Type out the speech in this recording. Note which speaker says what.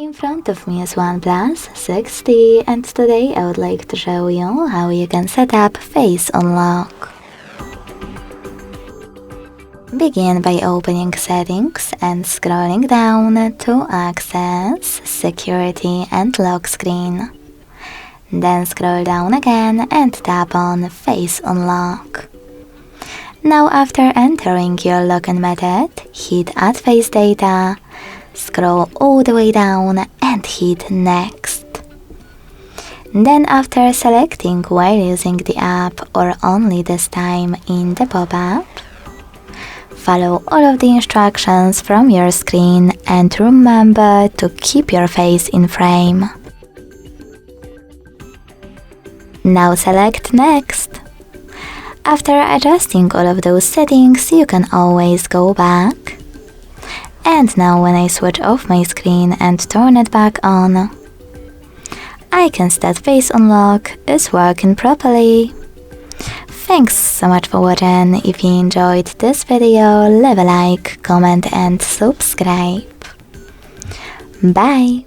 Speaker 1: In front of me is OnePlus 6T, and today I would like to show you how you can set up Face Unlock. Begin by opening Settings and scrolling down to Access, Security and Lock Screen. Then scroll down again and tap on Face Unlock. Now after entering your login method, hit Add Face Data, scroll all the way down and hit Next. Then after selecting while using the app or only this time in the pop-up, follow all of the instructions from your screen and remember to keep your face in frame. Now select Next. After adjusting all of those settings, you can always go back. And now when I switch off my screen and turn it back on, I can see that Face Unlock is working properly. Thanks so much for watching. If you enjoyed this video, leave a like, comment and subscribe. Bye!